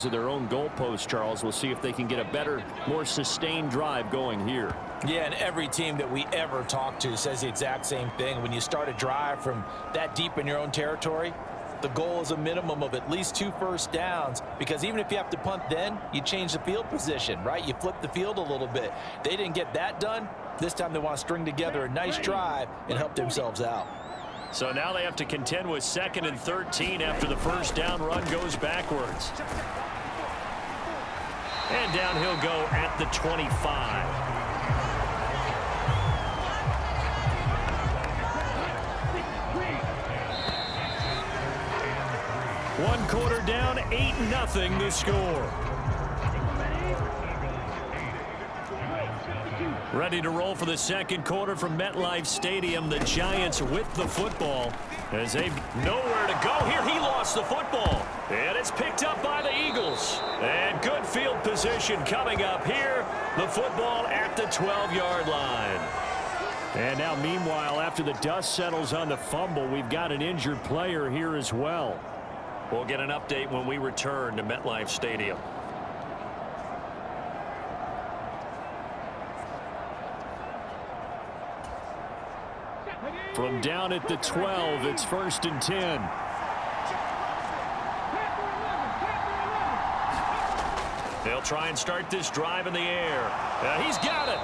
to their own goalpost, Charles. We'll see if they can get a better, more sustained drive going here. Yeah, and every team that we ever talk to says the exact same thing. When you start a drive from that deep in your own territory, the goal is a minimum of at least 2 first downs, because even if you have to punt then, you change the field position, right? You flip the field a little bit. They didn't get that done. This time they want to string together a nice drive and help themselves out. So now they have to contend with 2nd and 13 after the first down run goes backwards. And down he'll go at the 25. One quarter down, 8-0 the score. Ready to roll for the second quarter from MetLife Stadium. The Giants with the football as they've nowhere to go here. He lost the football, and it's picked up by the Eagles. And good field position coming up here. The football at the 12-yard line. And now, meanwhile, after the dust settles on the fumble, we've got an injured player here as well. We'll get an update when we return to MetLife Stadium. From down at the 12, it's 1st and 10. They'll try and start this drive in the air. He's got it.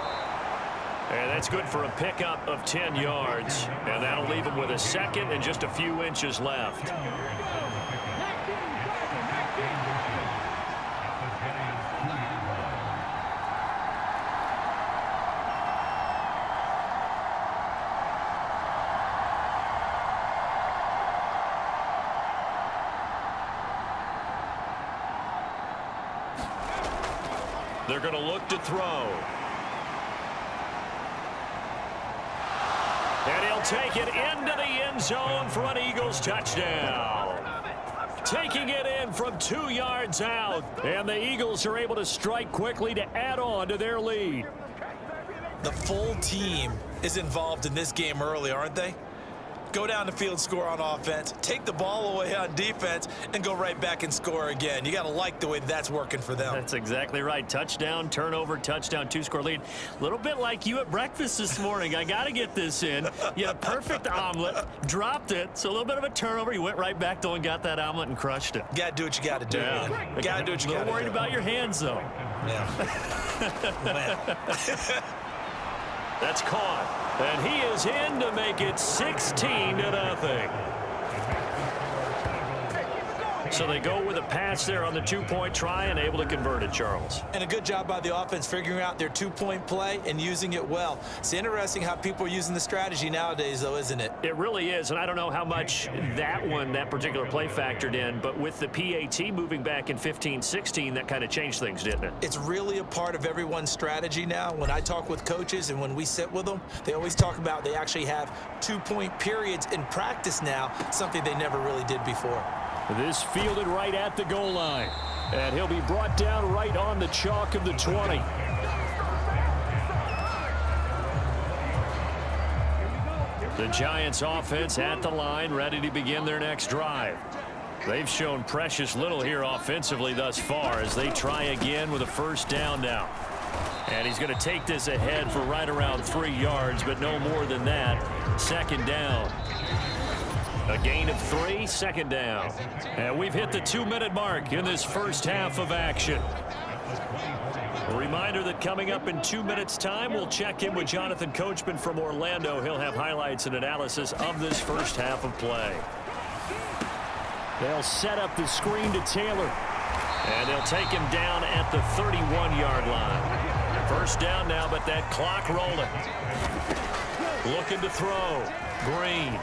And that's good for a pickup of 10 yards. And that'll leave him with a second and just a few inches left. They're going to look to throw. And he'll take it into the end zone for an Eagles touchdown. Taking it in from 2 yards out. And the Eagles are able to strike quickly to add on to their lead. The full team is involved in this game early, aren't they? Go down the field, score on offense, take the ball away on defense, and go right back and score again. You got to like the way that's working for them. That's exactly right. Touchdown, turnover, touchdown, 2-score lead. A little bit like you at breakfast this morning. I got to get this in. You had a perfect omelet, dropped it, so a little bit of a turnover. You went right back, though, and got that omelet and crushed it. Got to do what you got to do. Yeah. Got to do what you got to do. Worried about your hands, though. Yeah. That's caught. And he is in to make it 16-0. So they go with a pass there on the 2-point try and able to convert it, Charles. And a good job by the offense figuring out their 2-point play and using it well. It's interesting how people are using the strategy nowadays, though, isn't it? It really is, and I don't know how much that particular play factored in, but with the PAT moving back in 15-16, that kind of changed things, didn't it? It's really a part of everyone's strategy now. When I talk with coaches and when we sit with them, they always talk about they actually have 2-point periods in practice now, something they never really did before. This fielded right at the goal line. And he'll be brought down right on the chalk of the 20. The Giants offense at the line, ready to begin their next drive. They've shown precious little here offensively thus far as they try again with a first down now. And he's going to take this ahead for right around 3 yards, but no more than that. 2nd down. A gain of 3, 2nd down. And we've hit the 2-minute mark in this first half of action. A reminder that coming up in 2 minutes' time, we'll check in with Jonathan Coachman from Orlando. He'll have highlights and analysis of this first half of play. They'll set up the screen to Taylor. And they'll take him down at the 31-yard line. First down now, but that clock rolling. Looking to throw. Green.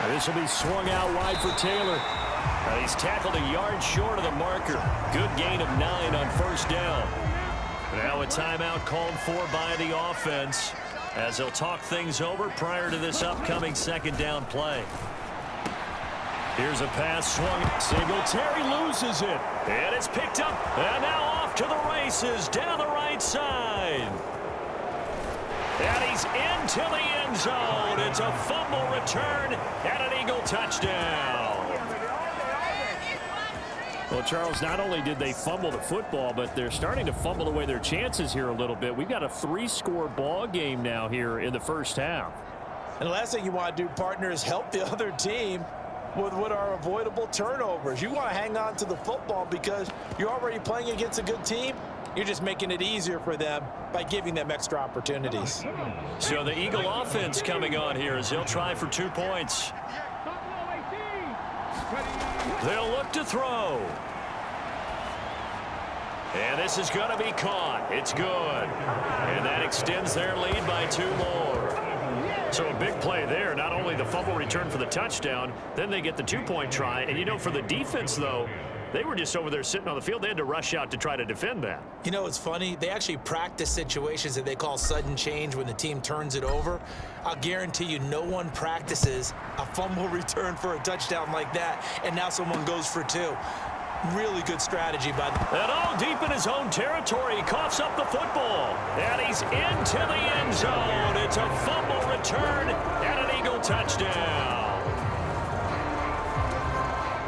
This will be swung out wide for Taylor. He's tackled a yard short of the marker. Good gain of 9 on first down. Now a timeout called for by the offense as they'll talk things over prior to this upcoming 2nd down play. Here's a pass swung. Singletary loses it. And it's picked up. And now off to the races down the right side. And he's into the end zone. It's a fumble return and an Eagle touchdown. Well, Charles, not only did they fumble the football, but they're starting to fumble away their chances here a little bit. We've got a 3-score ball game now here in the first half. And the last thing you want to do, partner, is help the other team with what are avoidable turnovers. You want to hang on to the football because you're already playing against a good team. You're just making it easier for them by giving them extra opportunities. So the Eagle offense coming on here as they'll try for 2 points. They'll look to throw. And this is going to be caught. It's good. And that extends their lead by 2 more. So a big play there. Not only the fumble return for the touchdown, then they get the 2-point try. And, you know, for the defense, though, they were just over there sitting on the field. They had to rush out to try to defend that. You know, it's funny. They actually practice situations that they call sudden change when the team turns it over. I'll guarantee you no one practices a fumble return for a touchdown like that, and now someone goes for 2. Really good strategy by them. And all deep in his own territory, he coughs up the football. And he's into the end zone. It's a fumble return and an Eagle touchdown.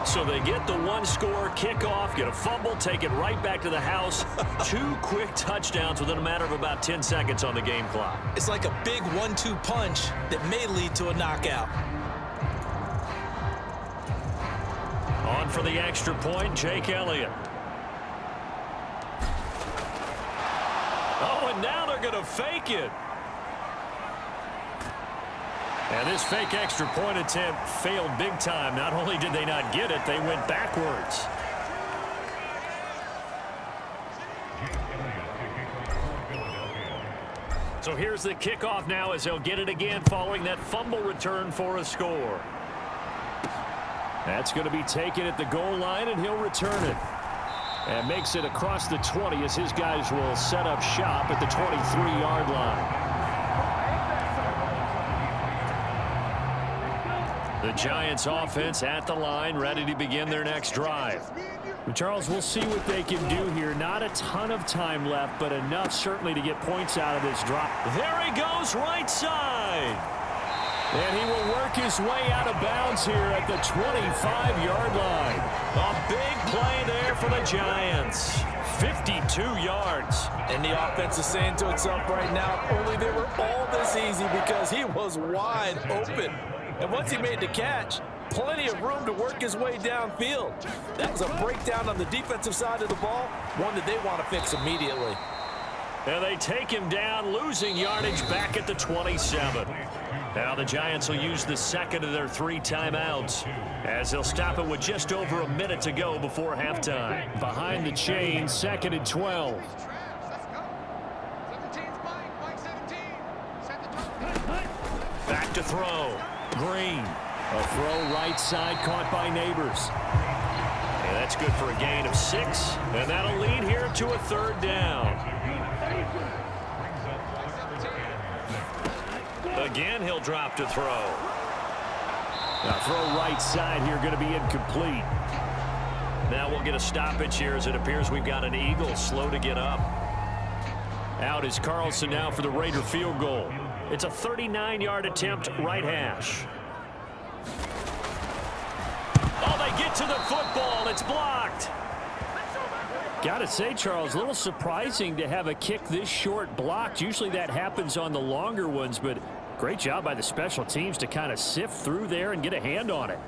So they get the 1-score kickoff, get a fumble, take it right back to the house. 2 quick touchdowns within a matter of about 10 seconds on the game clock. It's like a big 1-2 punch that may lead to a knockout. On for the extra point, Jake Elliott. Oh, and now they're going to fake it. And this fake extra point attempt failed big time. Not only did they not get it, they went backwards. So here's the kickoff now as they'll get it again following that fumble return for a score. That's going to be taken at the goal line, and he'll return it. And makes it across the 20 as his guys will set up shop at the 23-yard line. The Giants offense at the line, ready to begin their next drive. Charles, we'll see what they can do here. Not a ton of time left, but enough certainly to get points out of this drive. There he goes, right side. And he will work his way out of bounds here at the 25-yard line. A big play there for the Giants. 52 yards. And the offense is saying to itself right now, only they were all this easy because he was wide open. And once he made the catch, plenty of room to work his way downfield. That was a breakdown on the defensive side of the ball, one that they want to fix immediately. And they take him down, losing yardage back at the 27. Now the Giants will use the second of their 3 timeouts as they'll stop it with just over a minute to go before halftime. Behind the chain, 2nd and 12. Back to throw. Green. A throw right side caught by Neighbors. And that's good for a gain of 6. And that'll lead here to a 3rd down. Again, he'll drop to throw. Now throw right side here, going to be incomplete. Now we'll get a stoppage here as it appears we've got an Eagle slow to get up. Out is Carlson now for the Raider field goal. It's a 39-yard attempt, right hash. Oh, they get to the football. It's blocked. Got to say, Charles, a little surprising to have a kick this short blocked. Usually that happens on the longer ones, but great job by the special teams to kind of sift through there and get a hand on it.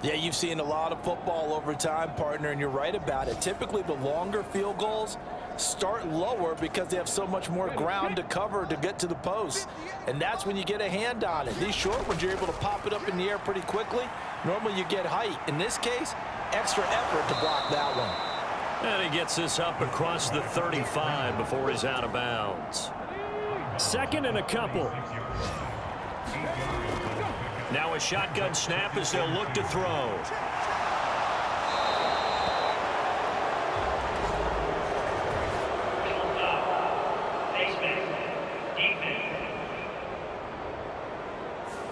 Yeah, you've seen a lot of football over time, partner, and you're right about it. Typically, the longer field goals start lower because they have so much more ground to cover to get to the post. And that's when you get a hand on it. These short ones, you're able to pop it up in the air pretty quickly. Normally, you get height. In this case, extra effort to block that one. And he gets this up across the 35 before he's out of bounds. 2nd and a couple. Now a shotgun snap as they'll look to throw.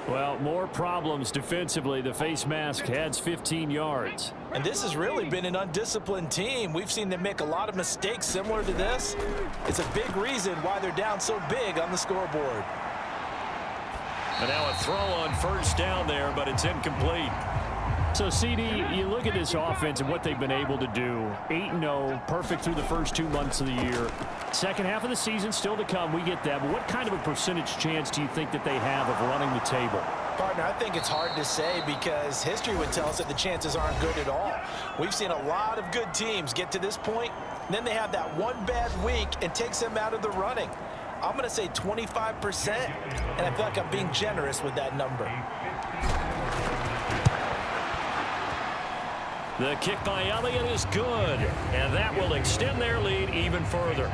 Well, more problems defensively. The face mask adds 15 yards. And this has really been an undisciplined team. We've seen them make a lot of mistakes similar to this. It's a big reason why they're down so big on the scoreboard. And now a throw on 1st down there, but it's incomplete. So, CD, you look at this offense and what they've been able to do. 8-0, perfect through the first 2 months of the year. Second half of the season still to come. We get that. But what kind of a percentage chance do you think that they have of running the table? Partner, I think it's hard to say because history would tell us that the chances aren't good at all. We've seen a lot of good teams get to this point, and then they have that one bad week and takes them out of the running. I'm going to say 25%, and I feel like I'm being generous with that number. The kick by Elliott is good, and that will extend their lead even further.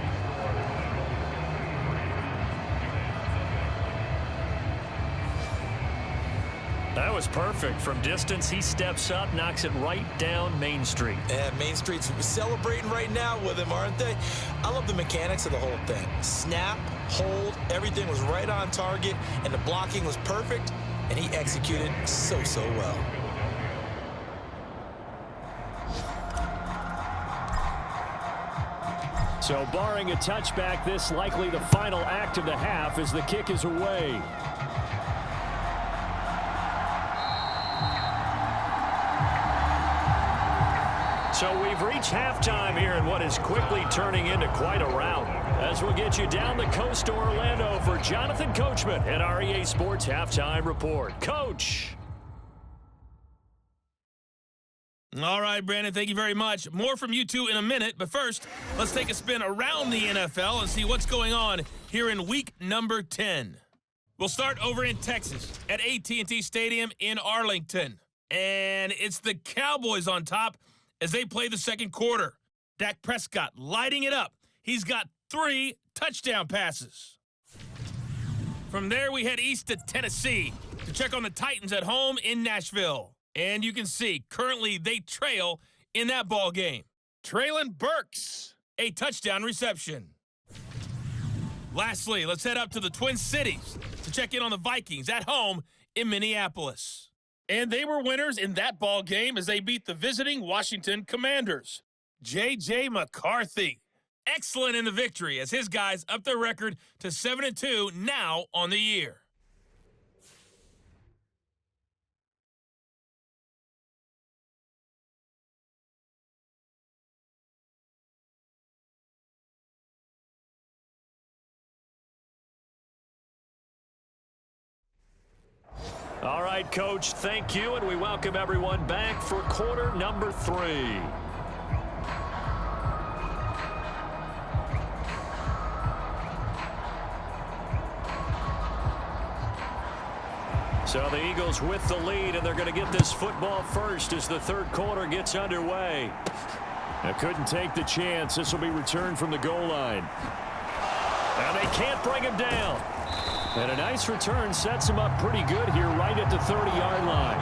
That was perfect. From distance, he steps up, knocks it right down Main Street. And Main Street's celebrating right now with him, aren't they? I love the mechanics of the whole thing. Snap, hold, everything was right on target, and the blocking was perfect, and he executed so well. So barring a touchback, this likely the final act of the half as the kick is away. So we've reached halftime here in what is quickly turning into quite a rout. As we'll get you down the coast to Orlando for Jonathan Coachman at our EA Sports Halftime Report. Coach. All right, Brandon, thank you very much. More from you two in a minute, but first, let's take a spin around the NFL and see what's going on here in week number 10. We'll start over in Texas at AT&T Stadium in Arlington. And it's the Cowboys on top as they play the second quarter. Dak Prescott lighting it up. He's got 3 touchdown passes. From there, we head east to Tennessee to check on the Titans at home in Nashville. And you can see, currently they trail in that ball game. Traylon Burks, a touchdown reception. Lastly, let's head up to the Twin Cities to check in on the Vikings at home in Minneapolis. And they were winners in that ball game as they beat the visiting Washington Commanders. J.J. McCarthy, excellent in the victory as his guys up their record to 7-2 now on the year. All right, Coach, thank you, and we welcome everyone back for quarter number 3. So the Eagles with the lead, and they're going to get this football first as the third quarter gets underway. They couldn't take the chance. This will be returned from the goal line. And they can't bring him down. And a nice return sets him up pretty good here right at the 30-yard line.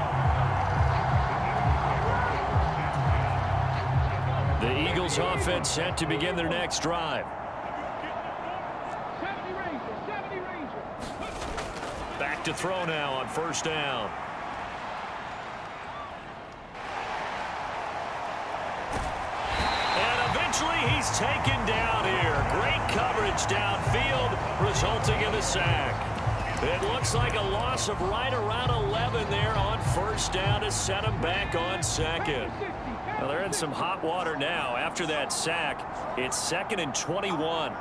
The Eagles offense set to begin their next drive. Back to throw now on first down. And eventually he's taken down here. Great coverage downfield, resulting in a sack. It looks like a loss of right around 11 there on first down to set him back on second. Well, they're in some hot water now. After that sack, it's 2nd and 21.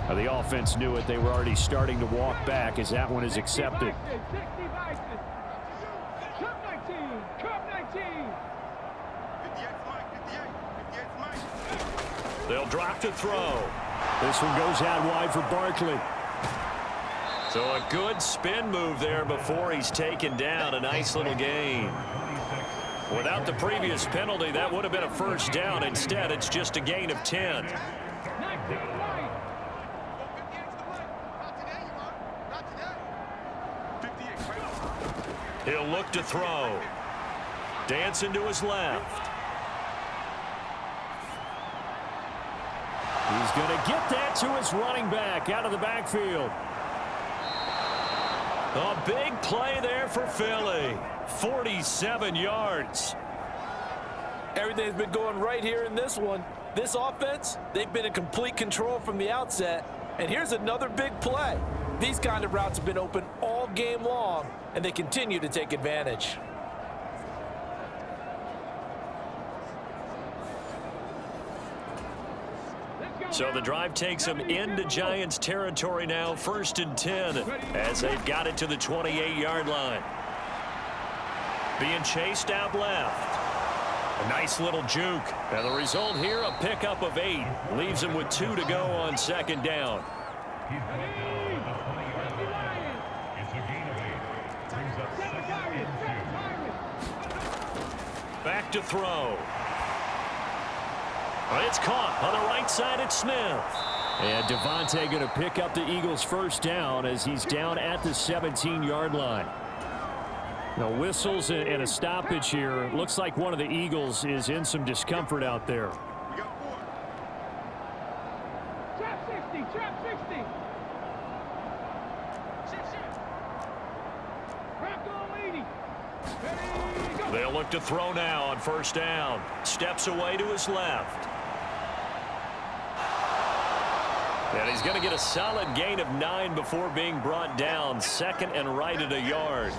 The offense knew it. They were already starting to walk back as that one is accepted. They'll drop to throw. This one goes out wide for Barkley. So a good spin move there before he's taken down. A nice little gain. Without the previous penalty, that would have been a first down. Instead, it's just a gain of 10. He'll look to throw. Dancing to his left. He's going to get that to his running back out of the backfield. A big play there for Philly. 47 yards. Everything's been going right here in this one. This offense, they've been in complete control from the outset. And here's another big play. These kind of routes have been open all game long, and they continue to take advantage. So the drive takes them into Giants territory now, 1st and 10, as they've got it to the 28-yard line. Being chased out left. A nice little juke. And the result here, a pickup of 8. Leaves them with 2 to go on 2nd down. Back to throw. It's caught on the right side at Smith. And Devontae going to pick up the Eagles' 1st down as he's down at the 17-yard line. Now, whistles and a stoppage here. Looks like one of the Eagles is in some discomfort out there. Trap 60, trap 60. Crack on 80. They'll look to throw now on 1st down. Steps away to his left. And he's going to get a solid gain of 9 before being brought down. 2nd and right at a yard.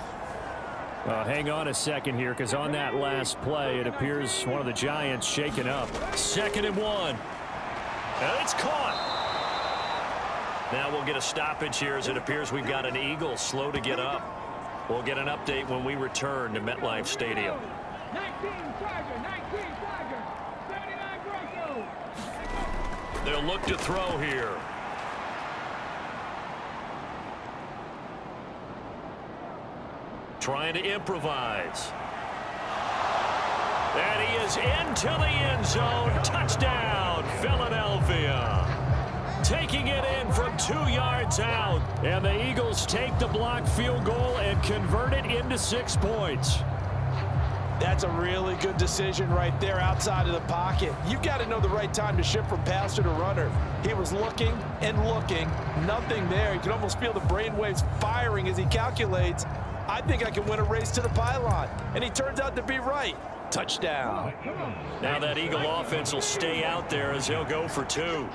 Hang on a second here, because on that last play, it appears one of the Giants shaken up. 2nd and 1. And it's caught. Now we'll get a stoppage here as it appears we've got an Eagle slow to get up. We'll get an update when we return to MetLife Stadium. 19 Charger, 19 Charger, 79 Broncos. They'll look to throw here. Trying to improvise. And he is into the end zone. Touchdown, Philadelphia. Taking it in from 2 yards out. And the Eagles take the blocked field goal and convert it into 6 points. That's a really good decision right there outside of the pocket. You've got to know the right time to shift from passer to runner. He was looking and looking. Nothing there. You can almost feel the brainwaves firing as he calculates, I think I can win a race to the pylon. And he turns out to be right. Touchdown. Now that Eagle offense will stay out there as they'll go for 2.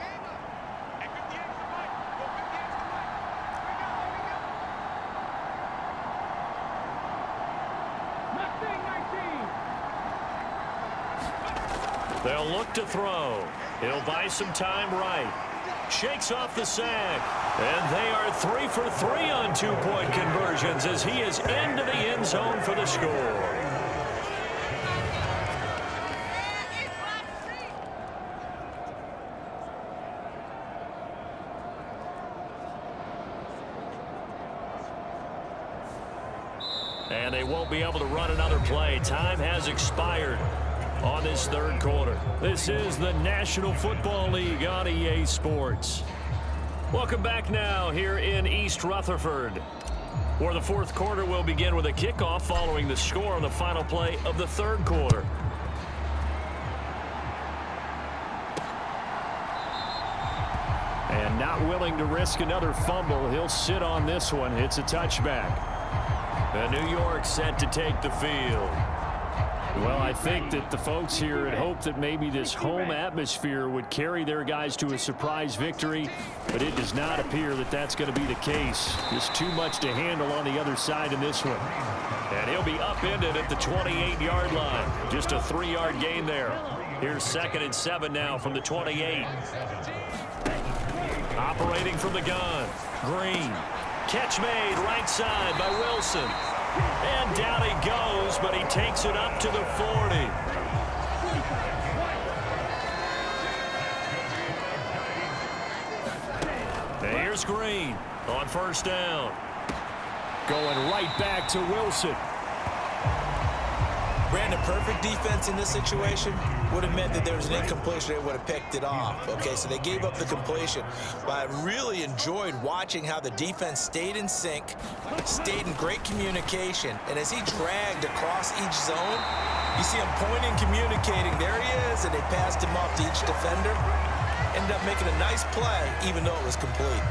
They'll look to throw. He'll buy some time right. Shakes off the sack. And they are 3 for 3 on 2-point conversions as he is into the end zone for the score. And they won't be able to run another play. Time has expired on this 3rd quarter. This is the National Football League on EA Sports. Welcome back now here in East Rutherford, where the 4th quarter will begin with a kickoff following the score on the final play of the 3rd quarter. And not willing to risk another fumble, he'll sit on this one. It's a touchback. And New York set to take the field. Well, I think that the folks here had hoped that maybe this home atmosphere would carry their guys to a surprise victory, but it does not appear that that's going to be the case. Just too much to handle on the other side in this one. And he'll be upended at the 28-yard line. Just a 3-yard gain there. Here's 2nd and 7 now from the 28. Operating from the gun. Green. Catch made right side by Wilson. And down he goes, but he takes it up to the 40. And here's Green on 1st down. Going right back to Wilson. Brandon, perfect defense in this situation would have meant that there was an incompletion. They would have picked it off. Okay, so they gave up the completion. But I really enjoyed watching how the defense stayed in sync, stayed in great communication. And as he dragged across each zone, you see him pointing, communicating. There he is, and they passed him off to each defender. Ended up making a nice play, even though it was complete.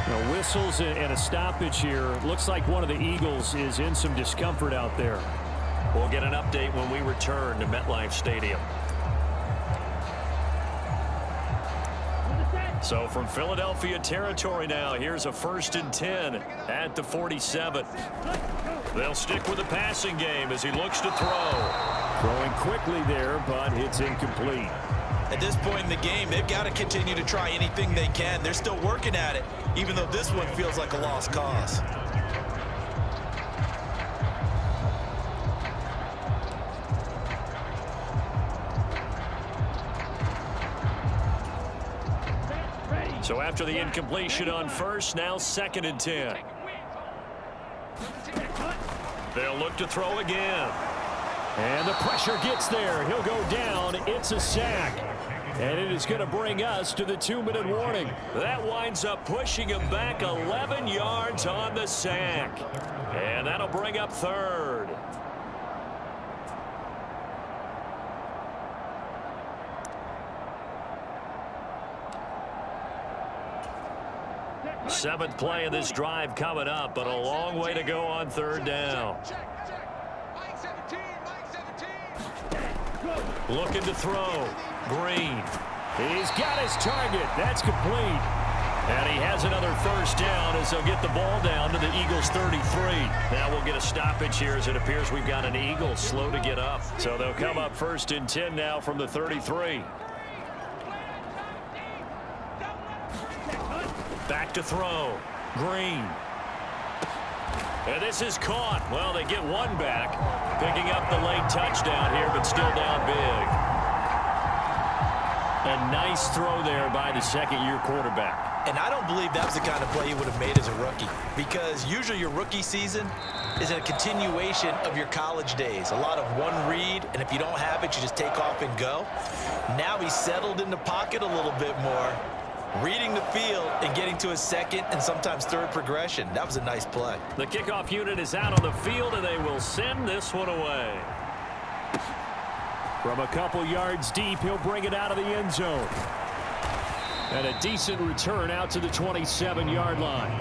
Now, whistles and a stoppage here. Looks like one of the Eagles is in some discomfort out there. We'll get an update when we return to MetLife Stadium. So from Philadelphia territory now, here's a 1st and 10 at the 47. They'll stick with the passing game as he looks to throw. Throwing quickly there, but it's incomplete. At this point in the game, they've got to continue to try anything they can. They're still working at it, even though this one feels like a lost cause. So after the incompletion on first, now 2nd and 10. They'll look to throw again. And the pressure gets there. He'll go down. It's a sack. And it is going to bring us to the 2-minute warning. That winds up pushing him back 11 yards on the sack. And that'll bring up 3rd. Seventh play of this drive coming up, but a long way to go on 3rd down. Looking to throw. Green. He's got his target. That's complete. And he has another 1st down as they'll get the ball down to the Eagles' 33. Now we'll get a stoppage here as it appears we've got an Eagle slow to get up. So they'll come up 1st and 10 now from the 33. Back to throw. Green. And this is caught. Well, they get one back. Picking up the late touchdown here, but still down big. A nice throw there by the 2nd-year quarterback. And I don't believe that was the kind of play he would have made as a rookie, because usually your rookie season is a continuation of your college days. A lot of one read, and if you don't have it, you just take off and go. Now he's settled in the pocket a little bit more, reading the field and getting to his 2nd and sometimes 3rd progression. That was a nice play. The kickoff unit is out on the field, and they will send this one away. From a couple yards deep, he'll bring it out of the end zone. And a decent return out to the 27-yard line.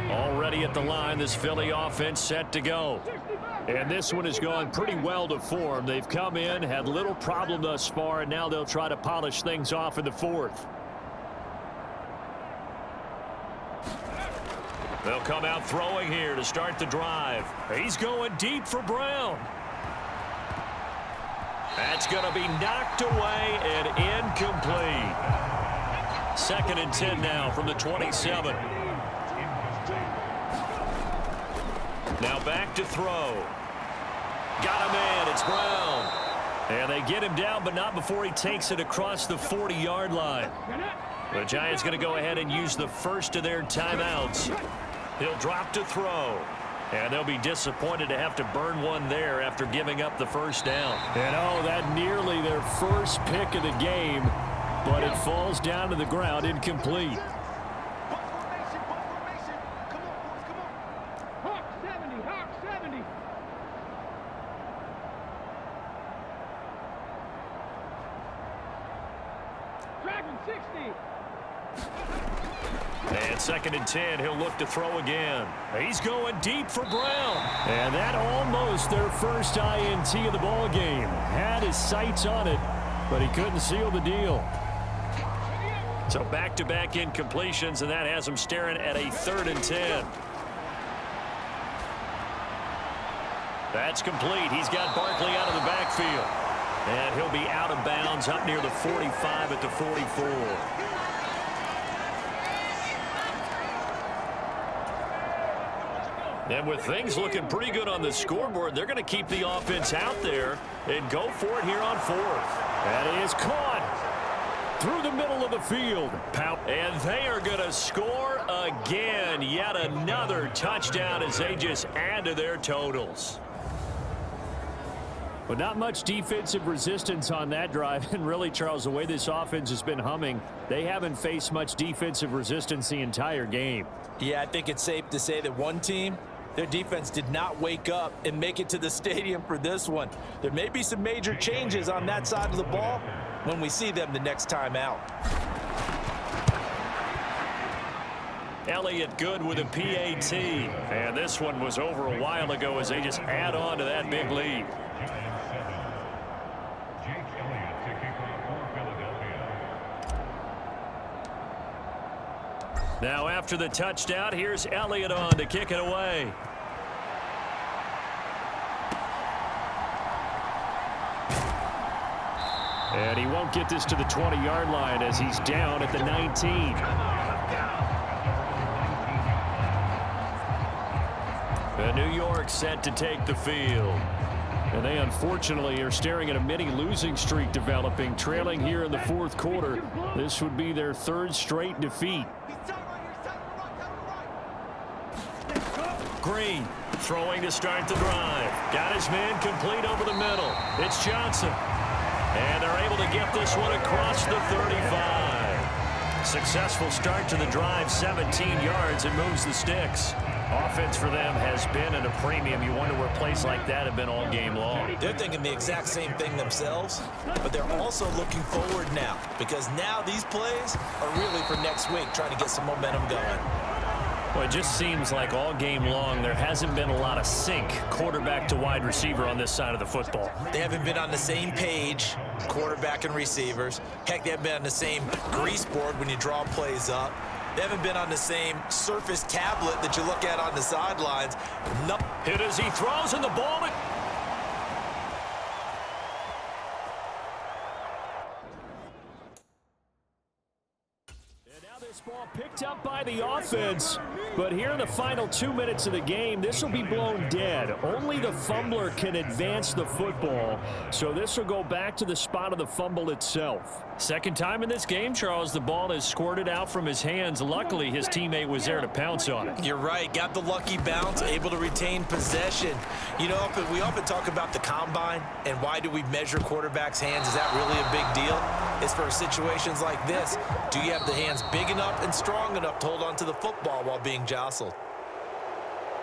Already at the line, this Philly offense set to go. And this one has gone pretty well to form. They've come in, had little problem thus far, and now they'll try to polish things off in the 4th. They'll come out throwing here to start the drive. He's going deep for Brown. That's going to be knocked away and incomplete. 2nd and 10 now from the 27. Now back to throw. Got him in. It's Brown. And they get him down, but not before he takes it across the 40-yard line. The Giants going to go ahead and use the first of their timeouts. He'll drop to throw. And they'll be disappointed to have to burn one there after giving up the 1st down. And oh, that nearly their first pick of the game, but it falls down to the ground incomplete. Hawk 70, Hawk 70. Dragon 60. And 2nd and 10, he'll look to throw again. He's going deep for Brown. And that almost their first INT of the ball game. Had his sights on it, but he couldn't seal the deal. So back-to-back incompletions, and that has him staring at a 3rd and 10. That's complete. He's got Barkley out of the backfield. And he'll be out of bounds up near the 45 at the 44. And with things looking pretty good on the scoreboard, they're going to keep the offense out there and go for it here on 4th. That is caught through the middle of the field. And they are going to score again. Yet another touchdown as they just add to their totals. But not much defensive resistance on that drive. And really, Charles, the way this offense has been humming, they haven't faced much defensive resistance the entire game. Yeah, I think it's safe to say that one team, their defense did not wake up and make it to the stadium for this one. There may be some major changes on that side of the ball, when we see them the next time out. Elliott good with a PAT. And this one was over a while ago as they just add on to that big lead. Now after the touchdown, here's Elliott on to kick it away. And he won't get this to the 20-yard line as he's down at the 19. And New York set to take the field. And they unfortunately are staring at a mini losing streak developing, trailing here in the fourth quarter. This would be their third straight defeat. Green throwing to start the drive. Got his man complete over the middle. It's Johnson. And they're able to get this one across the 35. Successful start to the drive, 17 yards, and moves the sticks. Offense for them has been at a premium. You wonder where plays like that have been all game long. They're thinking the exact same thing themselves, but they're also looking forward now because now these plays are really for next week, trying to get some momentum going. Well, it just seems like all game long there hasn't been a lot of sync quarterback to wide receiver on this side of the football. They haven't been on the same page, quarterback and receivers. Heck, they haven't been on the same grease board when you draw plays up. They haven't been on the same Surface tablet that you look at on the sidelines. Nope. Hit as he throws, and the ball. Ball picked up by the offense, but here in the final 2 minutes of the game, this will be blown dead. Only the fumbler can advance the football, so this will go back to the spot of the fumble itself. Second time in this game, Charles, the ball has squirted out from his hands. Luckily, his teammate was there to pounce on it. You're right. Got the lucky bounce, able to retain possession. You know, we often talk about the combine and why do we measure quarterbacks' hands. Is that really a big deal? It's for situations like this. Do you have the hands big enough and strong enough to hold on to the football while being jostled?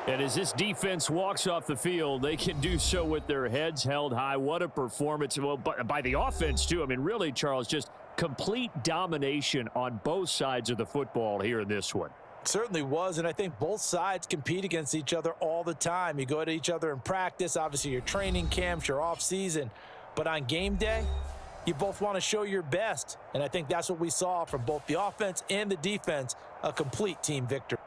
And as this defense walks off the field, they can do so with their heads held high. What a performance. Well, by the offense, too. I mean, really, Charles, just complete domination on both sides of the football here in this one. Certainly was, and I think both sides compete against each other all the time. You go to each other in practice, obviously your training camps, your off-season. But on game day, you both want to show your best. And I think that's what we saw from both the offense and the defense, a complete team victory.